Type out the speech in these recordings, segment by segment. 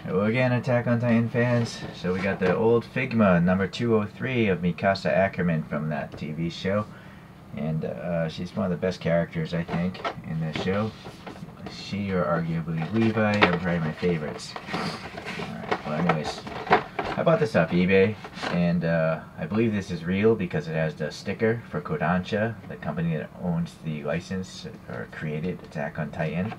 Hello again, Attack on Titan fans. So we got the old Figma number 203 of Mikasa Ackerman from that TV show. And she's one of the best characters, I think, in this show. She, or arguably Levi, are probably my favorites. Alright, well anyways, I bought this off eBay, and I believe this is real because it has the sticker for Kodansha, the company that owns the license, or created Attack on Titan.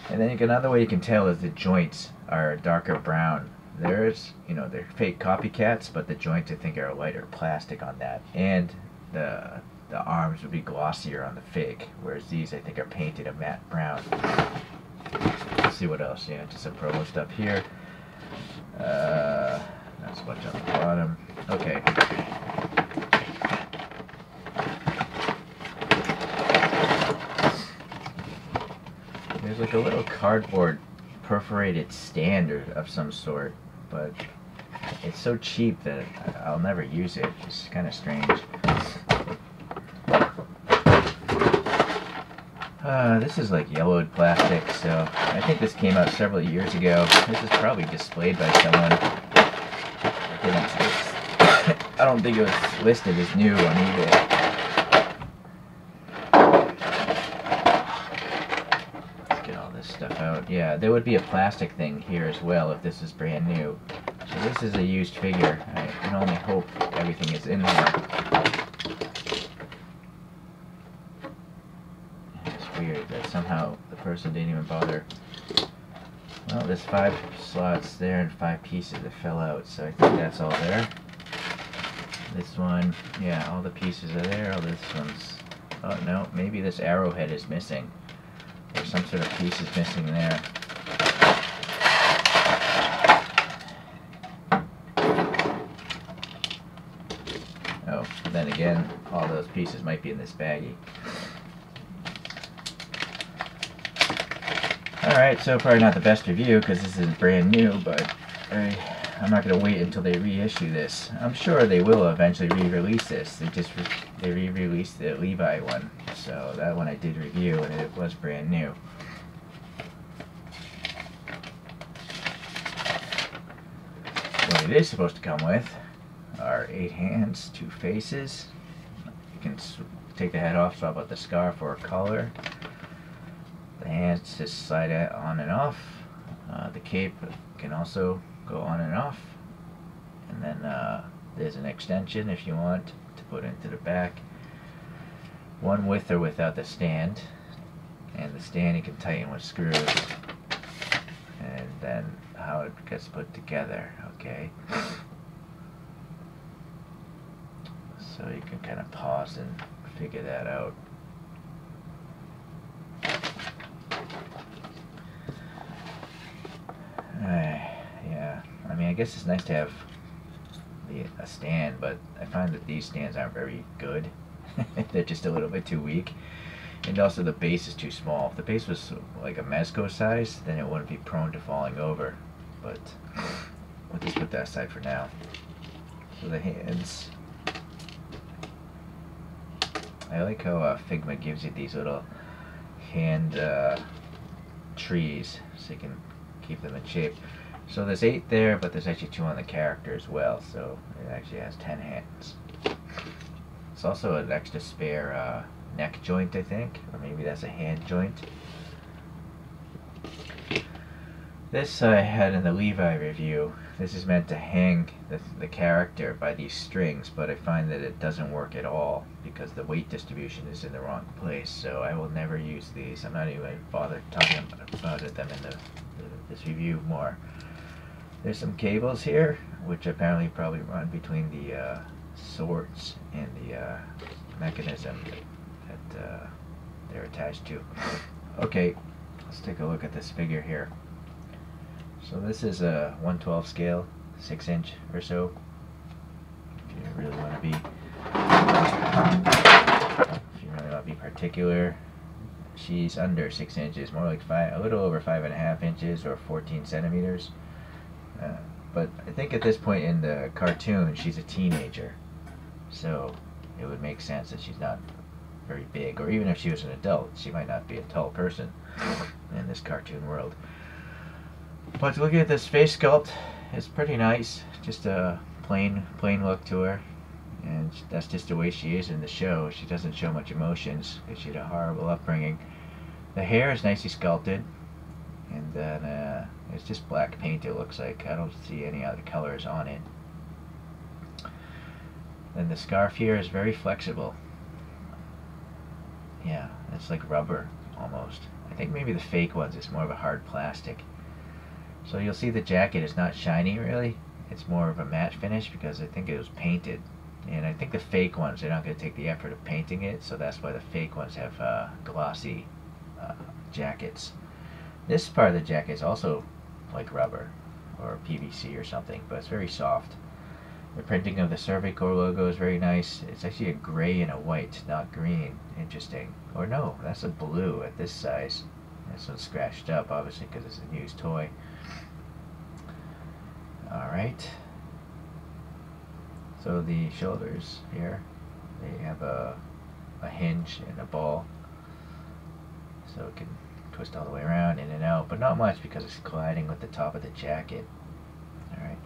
And then another way you can tell is the joints are darker brown. There's, they're fake copycats, but the joints I think are lighter plastic on that. And the arms would be glossier on the fake, whereas these I think are painted a matte brown. Let's see what else. Yeah, just some promo stuff here. Not so much on the bottom. Okay. There's like a little cardboard perforated stand of some sort, but it's so cheap that I'll never use it. It's kind of strange. This is like yellowed plastic, so I think this came out several years ago. This is probably displayed by someone. I don't think it was listed as new on eBay. Let's get all this stuff out. Yeah, there would be a plastic thing here as well if this is brand new. So this is a used figure. I can only hope everything is in there. Weird that somehow the person didn't even bother. Well, there's 5 slots there and 5 pieces that fell out, so I think that's all there. This one, yeah, all the pieces are there. Oh, this one's, oh no, maybe this arrowhead is missing. There's some sort of piece is missing there. Oh, then again, all those pieces might be in this baggie. Alright, so probably not the best review because this is brand new, but I'm not going to wait until they reissue this. I'm sure they will eventually re-release this. They re-released the Levi one, so that one I did review and it was brand new. What it is supposed to come with are 8 hands, 2 faces. You can take the head off, swap out the scarf or collar. The hands just slide on and off. The cape can also go on and off. And then there's an extension if you want to put into the back. One with or without the stand. And the stand you can tighten with screws. And then how it gets put together, okay? So you can kind of pause and figure that out. Yeah, I mean, I guess it's nice to have a stand, but I find that these stands aren't very good. They're just a little bit too weak. And also the base is too small. If the base was like a Mezco size, then it wouldn't be prone to falling over. But we'll just put that aside for now. So the hands. I like how Figma gives you these little hand trees so you can keep them in shape. So there's 8 there, but there's actually 2 on the character as well, so it actually has 10 hands. It's also an extra spare neck joint, I think, or maybe that's a hand joint. This I had in the Levi review. This is meant to hang the character by these strings, but I find that it doesn't work at all because the weight distribution is in the wrong place, so I will never use these. I'm not even bothered talking about them in this review more. There's some cables here, which apparently probably run between the swords and the mechanism that they're attached to. Okay, let's take a look at this figure here. So this is a 1/12 scale, 6 inch or so. If you really want to be particular, she's under 6 inches, more like a little over 5.5 inches or 14 centimeters. But I think at this point in the cartoon, she's a teenager, so it would make sense that she's not very big, or even if she was an adult, she might not be a tall person in this cartoon world. But looking at this face sculpt, it's pretty nice. Just a plain look to her, and that's just the way she is in the show. She doesn't show much emotions because she had a horrible upbringing. The hair is nicely sculpted, and then it's just black paint. It looks like I don't see any other colors on it. Then the scarf here is very flexible. Yeah, it's like rubber almost. I think maybe the fake ones is more of a hard plastic. So you'll see the jacket is not shiny really. It's more of a matte finish because I think it was painted. And I think the fake ones, they're not going to take the effort of painting it, so that's why the fake ones have glossy jackets. This part of the jacket is also like rubber or PVC or something, but it's very soft. The printing of the Cervicore logo is very nice. It's actually a gray and a white, not green. Interesting. Or no, that's a blue at this size. This one's scratched up, obviously, because it's a used toy. Alright. So the shoulders here, they have a hinge and a ball. So it can twist all the way around, in and out, but not much because it's colliding with the top of the jacket. Alright.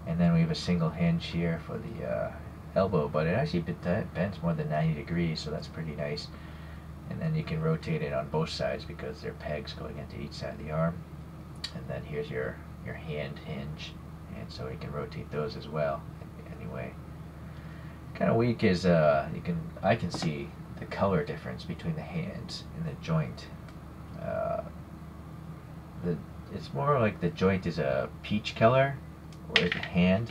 And then we have a single hinge here for the elbow, but it actually bends more than 90 degrees, so that's pretty nice. And then you can rotate it on both sides because there are pegs going into each side of the arm. And then here's your hand hinge, and so you can rotate those as well. Anyway, kind of weak is I can see the color difference between the hands and the joint. It's more like the joint is a peach color, whereas the hand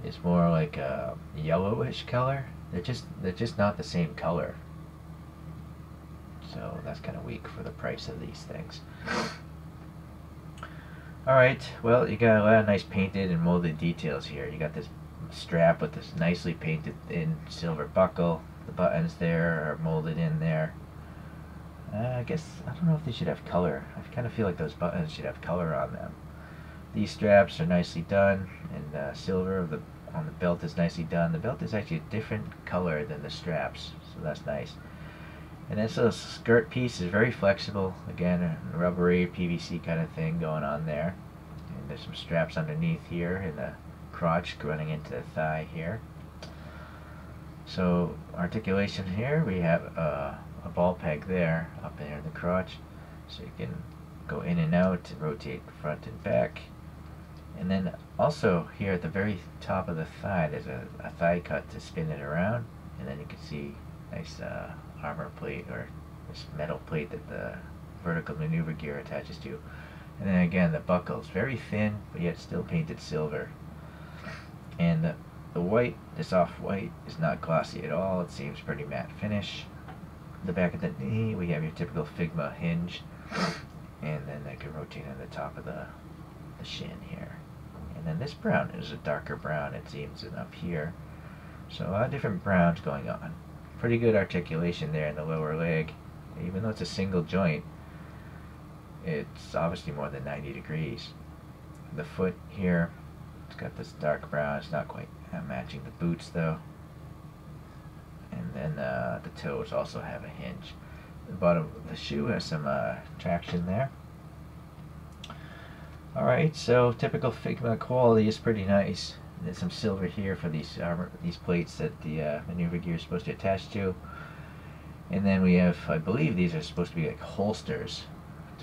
is more like a yellowish color. They're just not the same color. So that's kind of weak for the price of these things. Alright, well, you got a lot of nice painted and molded details here. You got this strap with this nicely painted in silver buckle. The buttons there are molded in there. I guess, I don't know if they should have color. I kind of feel like those buttons should have color on them. These straps are nicely done, and silver on the belt is nicely done. The belt is actually a different color than the straps, so that's nice. And this little skirt piece is very flexible. Again, a rubbery PVC kind of thing going on there. And there's some straps underneath here in the crotch running into the thigh here. So articulation here, we have a ball peg there, up there in the crotch. So you can go in and out, rotate front and back. And then also here at the very top of the thigh, there's a thigh cut to spin it around. And then you can see nice armor plate, or this metal plate that the vertical maneuver gear attaches to. And then again, the buckle is very thin, but yet still painted silver. And the white, this off-white, is not glossy at all. It seems pretty matte finish. The back of the knee, we have your typical Figma hinge. And then I can rotate on the top of the shin here. And then this brown is a darker brown, it seems, than up here. So a lot of different browns going on. Pretty good articulation there in the lower leg. Even though it's a single joint, it's obviously more than 90 degrees. The foot here, it's got this dark brown. It's not quite matching the boots though. And then the toes also have a hinge. The bottom of the shoe has some traction there. Alright, so typical Figma quality is pretty nice. There's some silver here for these plates that the maneuver gear is supposed to attach to. And then we have, I believe these are supposed to be like holsters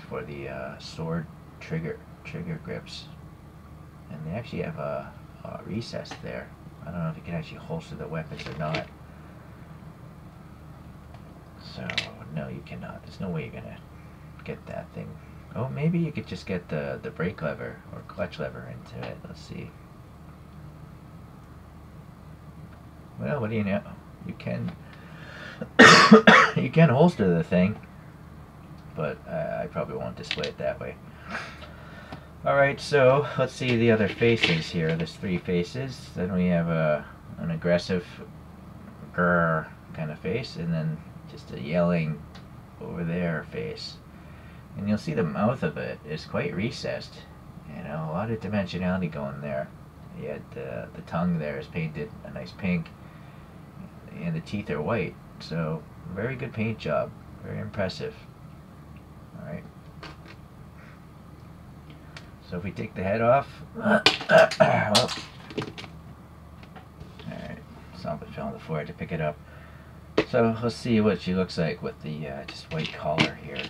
for the sword trigger grips. And they actually have a recess there. I don't know if you can actually holster the weapons or not. So, no, you cannot. There's no way you're gonna get that thing. Oh, maybe you could just get the brake lever or clutch lever into it. Let's see. Well, what do you know? You can you can holster the thing, but I probably won't display it that way. Alright, so let's see the other faces here. There's 3 faces. Then we have an aggressive grrr kind of face, and then just a yelling over there face. And you'll see the mouth of it is quite recessed. You know, a lot of dimensionality going there. Yet the tongue there is painted a nice pink, and the teeth are white. So very good paint job, very impressive. Alright. So if we take the head off, well, alright, something fell on the floor, I had to pick it up. So let's see what she looks like with the just white collar here.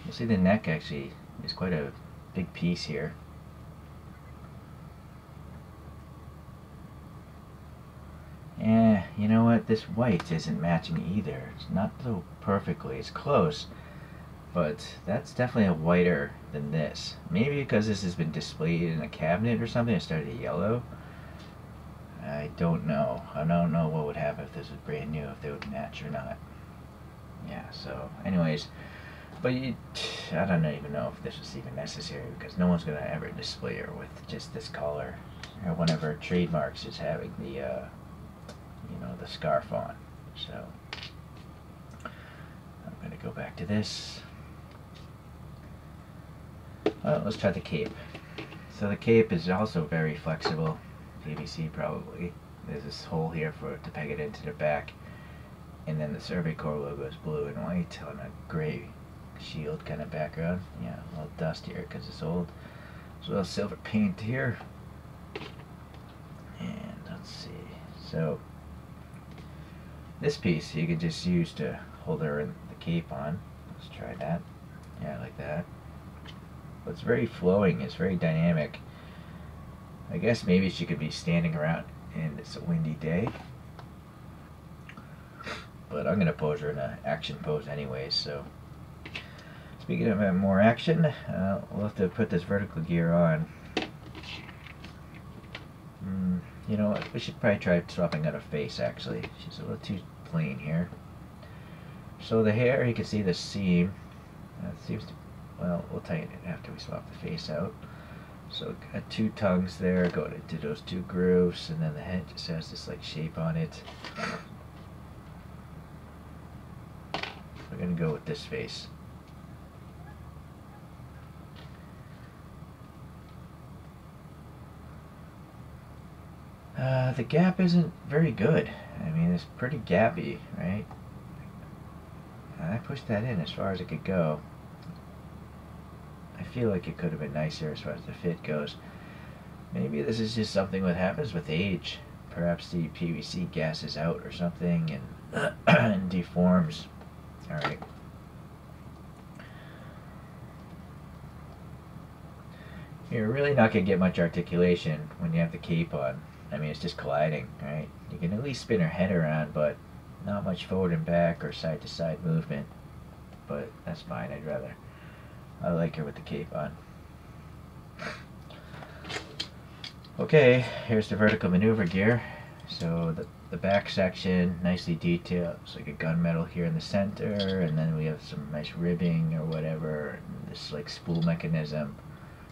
You'll see the neck actually is quite a big piece here. Yeah, you know what? This white isn't matching either. It's not so perfectly. It's close, but that's definitely a whiter than this. Maybe because this has been displayed in a cabinet or something, it started yellow. I don't know. I don't know what would happen if this was brand new, if they would match or not. Yeah, so anyways, but I don't even know if this was even necessary, because no one's going to ever display her with just this color. Or one of her trademarks is having the, you know, the scarf on. So I'm going to go back to this. Well, let's try the cape. So the cape is also very flexible. PVC probably. There's this hole here to peg it into the back, and then the Survey Corps logo is blue and white on a gray shield kind of background. Yeah, a little dust here because it's old. There's a little silver paint here, and let's see. So this piece you could just use to hold her in the cape on. Let's try that. Yeah, like that. But it's very flowing. It's very dynamic. I guess maybe she could be standing around and it's a windy day. But I'm going to pose her in an action pose anyways, so. Speaking of more action, we'll have to put this vertical gear on. You know what, we should probably try swapping out her face actually. She's a little too plain here. So the hair, you can see the seam. It seems to, well, we'll tighten it after we swap the face out. So got two tongues there going into those two grooves, and then the head just has this like shape on it. We're gonna go with this face. The gap isn't very good. I mean, it's pretty gappy, right? I pushed that in as far as it could go. I feel like it could have been nicer as far as the fit goes. Maybe this is just something that happens with age. Perhaps the PVC gases out or something and, and deforms. Alright. You're really not going to get much articulation when you have the cape on. I mean, it's just colliding, right? You can at least spin her head around, but not much forward and back or side to side movement. But that's fine, I like her with the cape on. Okay, here's the vertical maneuver gear. So the back section, nicely detailed. It's like a gunmetal here in the center, and then we have some nice ribbing or whatever. And this like spool mechanism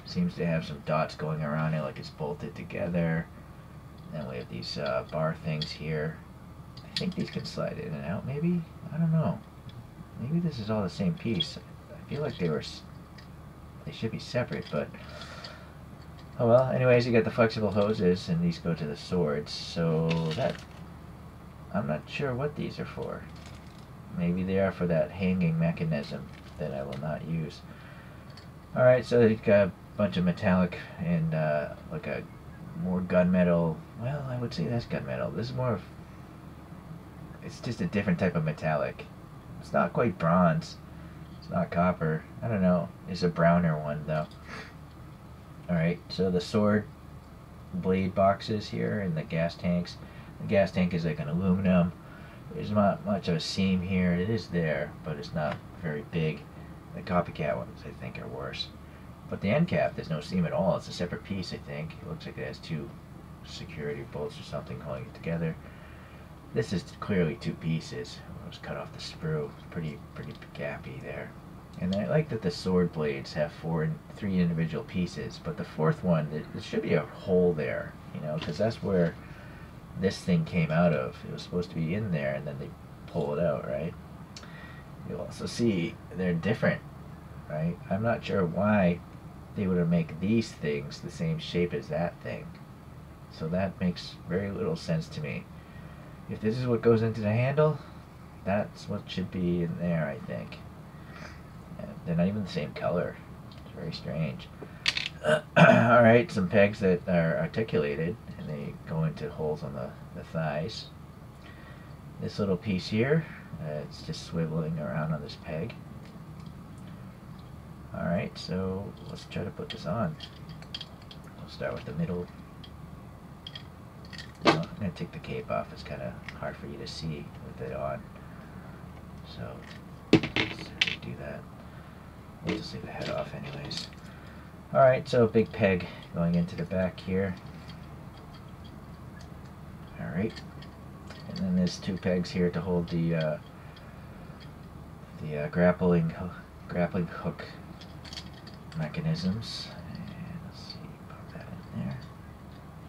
seems to have some dots going around it, like it's bolted together. Then we have these bar things here. I think these can slide in and out, maybe? I don't know. Maybe this is all the same piece. I feel like they should be separate, but oh well. Anyways, you got the flexible hoses, and these go to the swords. So that, I'm not sure what these are for. Maybe they are for that hanging mechanism that I will not use. Alright, so you've got a bunch of metallic and like a more gunmetal. Well, I would say that's gunmetal. This is more of, it's just a different type of metallic. It's not quite bronze. It's not copper. I don't know. It's a browner one though. Alright, so the sword blade boxes here and the gas tanks. The gas tank is like an aluminum. There's not much of a seam here. It is there, but it's not very big. The copycat ones, I think, are worse. But the end cap, there's no seam at all. It's a separate piece, I think. It looks like it has two security bolts or something holding it together. This is clearly two pieces. It was cut off the sprue. Pretty gappy there. And I like that the sword blades have three individual pieces, but the fourth one, there should be a hole there, you know, because that's where this thing came out of. It was supposed to be in there, and then they pull it out, right? You'll also see they're different, right? I'm not sure why they would make these things the same shape as that thing. So that makes very little sense to me. If this is what goes into the handle, that's what should be in there, I think. And they're not even the same color. It's very strange. Alright, some pegs that are articulated, and they go into holes on the thighs. This little piece here, it's just swiveling around on this peg. Alright, so let's try to put this on. We'll start with the middle. Well, I'm going to take the cape off. It's kind of hard for you to see with it on. So, let's do that. We'll just leave the head off anyways. Alright, so big peg going into the back here. Alright. And then there's two pegs here to hold the grappling hook mechanisms. And let's see, pop that in there.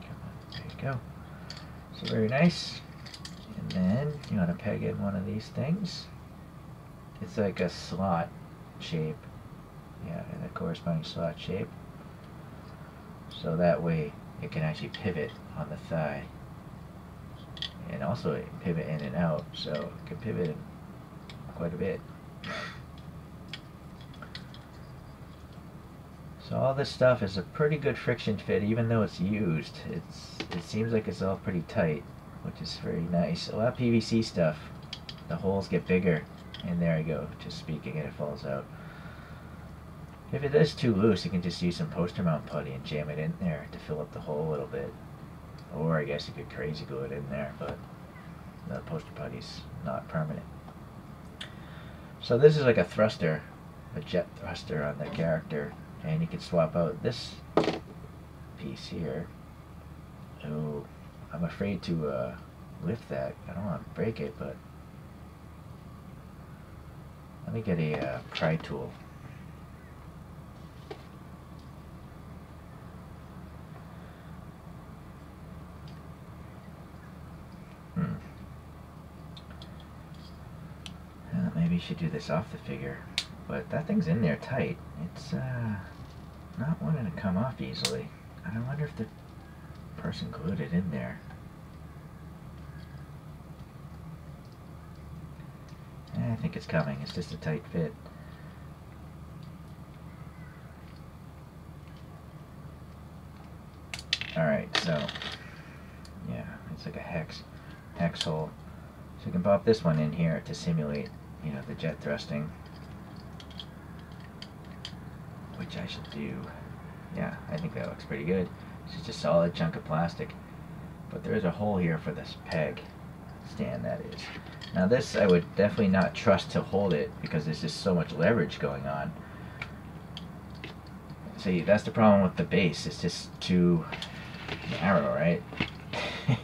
Come on, there you go. So very nice. And then you want to peg in one of these things. It's like a slot shape. Yeah, in a corresponding slot shape. So that way it can actually pivot on the thigh. And also it can pivot in and out, so it can pivot in quite a bit. So all this stuff is a pretty good friction fit, even though it's used. It seems like it's all pretty tight, which is very nice. A lot of PVC stuff, the holes get bigger, and there you go, just speaking, and it falls out. If it is too loose, you can just use some poster mount putty and jam it in there to fill up the hole a little bit. Or I guess you could crazy glue it in there, but the poster putty's not permanent. So this is like a thruster, a jet thruster on the character, and you can swap out this piece here. Oh, I'm afraid to lift that. I don't want to break it, but let me get a pry tool. Maybe you should do this off the figure, but that thing's in there tight. It's not wanting to come off easily. I wonder if the person glued it in there. I think it's coming. It's just a tight fit. Alright, so yeah, it's like a hex hole. So you can pop this one in here to simulate, you know, the jet thrusting, which I should do. Yeah, I think that looks pretty good. It's just a solid chunk of plastic, but there is a hole here for this peg stand, that is. Now this I would definitely not trust to hold it because there's just so much leverage going on. See, that's the problem with the base. It's just too narrow, right?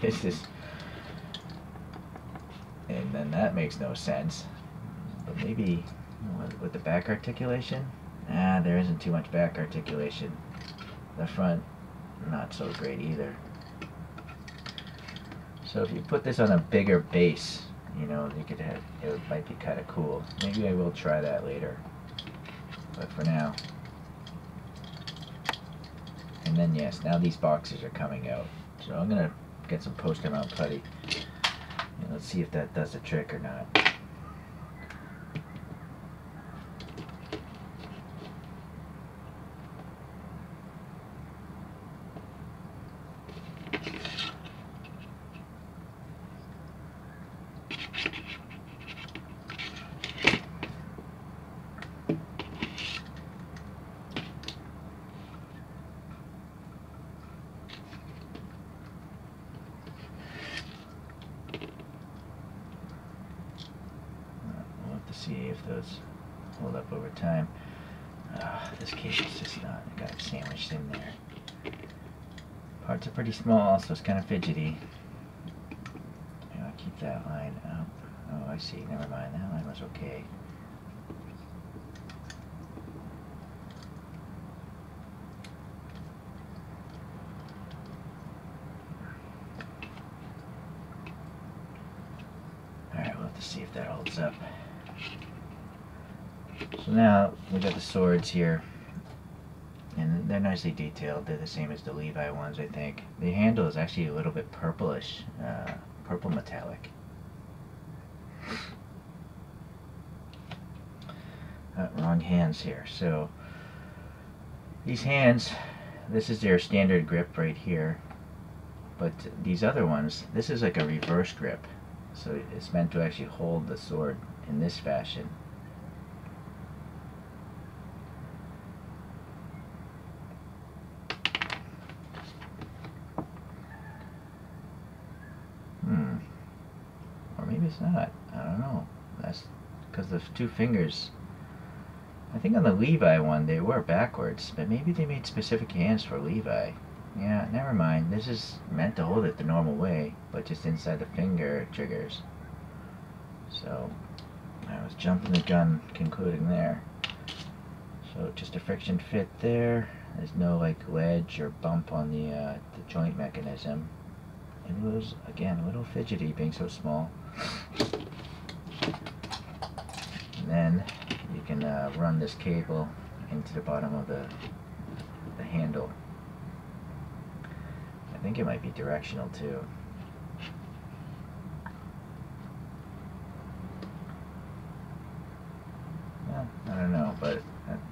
It's just, and then that makes no sense. But maybe with the back articulation, there isn't too much back articulation. The front, not so great either. So if you put this on a bigger base, you know, you could have, it might be kind of cool. Maybe I will try that later. But for now. And then yes, now these boxes are coming out. So I'm gonna get some poster mount putty. And let's see if that does the trick or not. See if those hold up over time. This case is just not, it got sandwiched in there. Parts are pretty small, so it's kind of fidgety. I'll keep that line up. Oh, I see. Never mind. That line was okay. Alright, we'll have to see if that holds up. So now we got the swords here, and they're nicely detailed. They're the same as the Levi ones, I think. The handle is actually a little bit purplish, purple metallic. Wrong hands here. So These hands, this is their standard grip right here, but these other ones, this is like a reverse grip, so it's meant to actually hold the sword in this fashion. Or maybe it's not. I don't know. That's because the two fingers, I think on the Levi one they were backwards, but maybe they made specific hands for Levi. Yeah, never mind. This is meant to hold it the normal way, but just inside the finger triggers. So I was jumping the gun concluding there. So just a friction fit there. There's no like ledge or bump on the joint mechanism. It was, again, a little fidgety being so small. And then you can run this cable into the bottom of the handle. I think it might be directional too. Well, I don't know, but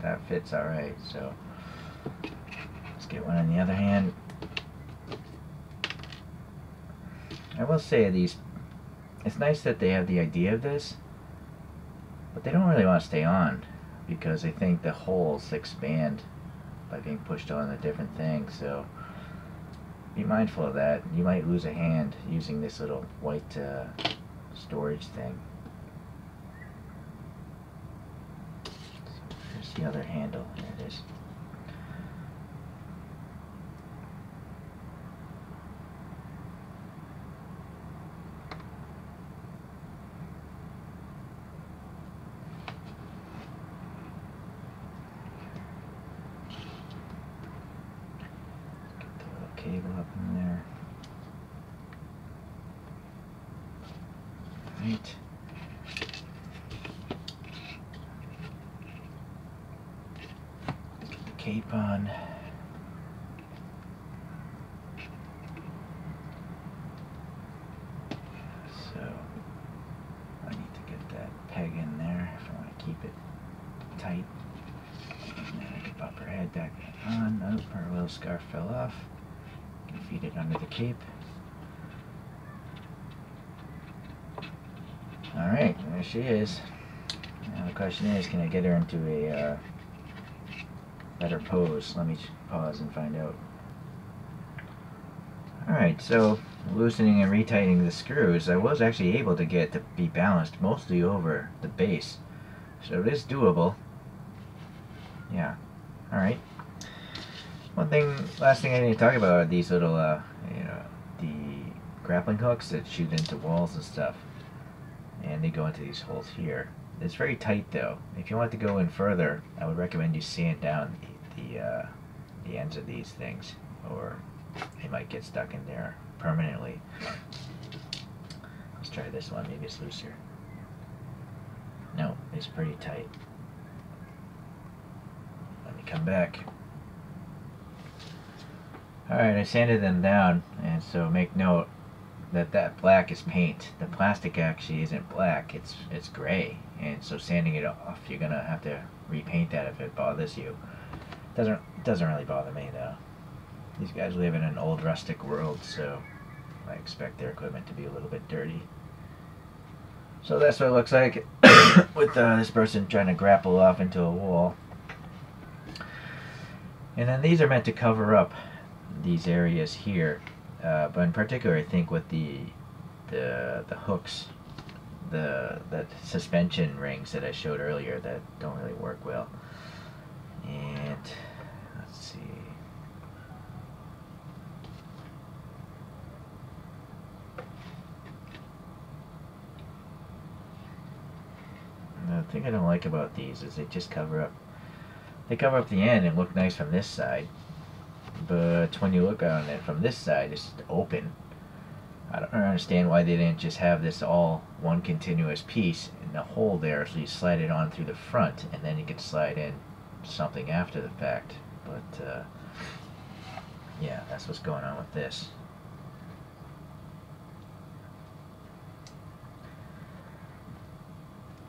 that fits alright, so let's get one on the other hand. I will say these, it's nice that they have the idea of this, but they don't really want to stay on because I think the holes expand by being pushed on a different thing, so be mindful of that. You might lose a hand using this little white storage thing. So here's the other handle. There it is. Cable up in there. Right. Get the cape on. So I need to get that peg in there if I want to keep it tight. And then I can pop her head back on. Nope, her little scarf fell off. Feed it under the cape. Alright, there she is. Now the question is, can I get her into a better pose? Let me pause and find out. Alright, so loosening and retightening the screws, I was actually able to get it to be balanced mostly over the base. So it is doable. Yeah. Alright. Last thing I need to talk about are these little, the grappling hooks that shoot into walls and stuff. And they go into these holes here. It's very tight though. If you want to go in further, I would recommend you sand down the ends of these things, or they might get stuck in there permanently. Let's try this one, maybe it's looser. No, it's pretty tight. Let me come back. Alright, I sanded them down, and so make note that black is paint. The plastic actually isn't black, it's gray, and so sanding it off, you're gonna have to repaint that if it bothers you. Doesn't really bother me though. These guys live in an old rustic world, so I expect their equipment to be a little bit dirty. So that's what it looks like with this person trying to grapple off into a wall. And then these are meant to cover up these areas here, but in particular I think with the hooks, the suspension rings that I showed earlier that don't really work well. And let's see, the thing I don't like about these is they just cover up the end and look nice from this side. But when you look on it from this side, it's open. I don't understand why they didn't just have this all one continuous piece in the hole there, so you slide it on through the front, and then you can slide in something after the fact. But yeah, that's what's going on with this.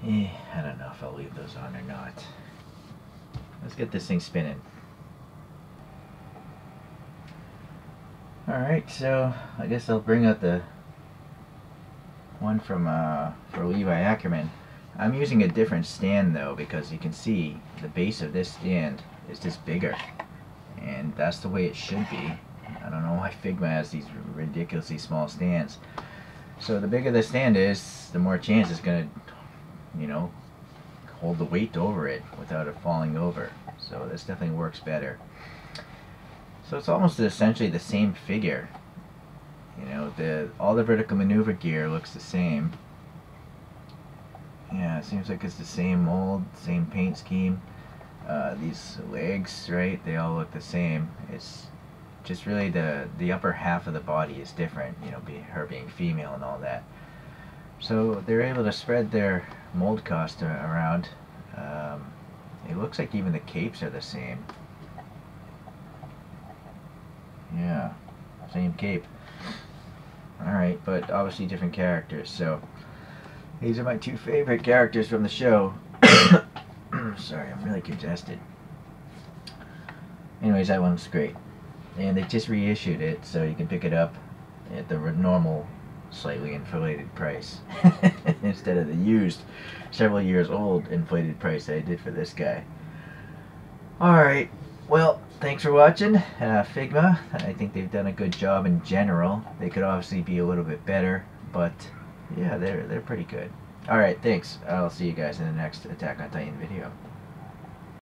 I don't know if I'll leave those on or not. Let's get this thing spinning. Alright, so I guess I'll bring out the one from for Levi Ackerman. I'm using a different stand though, because you can see the base of this stand is just bigger, and that's the way it should be. I don't know why Figma has these ridiculously small stands. So the bigger the stand is, the more chance it's gonna, you know, hold the weight over it without it falling over. So this definitely works better. So it's almost essentially the same figure. You know, all the vertical maneuver gear looks the same. Yeah, it seems like it's the same mold, same paint scheme. These legs, right, they all look the same. It's just really the upper half of the body is different, you know, her being female and all that. So they're able to spread their mold cost around. It looks like even the capes are the same. Yeah, same cape. Alright, but obviously different characters. So these are my two favorite characters from the show. Sorry, I'm really congested. Anyways, that one's great. And they just reissued it, so you can pick it up at the normal, slightly inflated price. Instead of the used, several years old inflated price that I did for this guy. Alright, well, thanks for watching. Figma, I think they've done a good job in general. They could obviously be a little bit better, but yeah, they're pretty good. Alright, thanks. I'll see you guys in the next Attack on Titan video.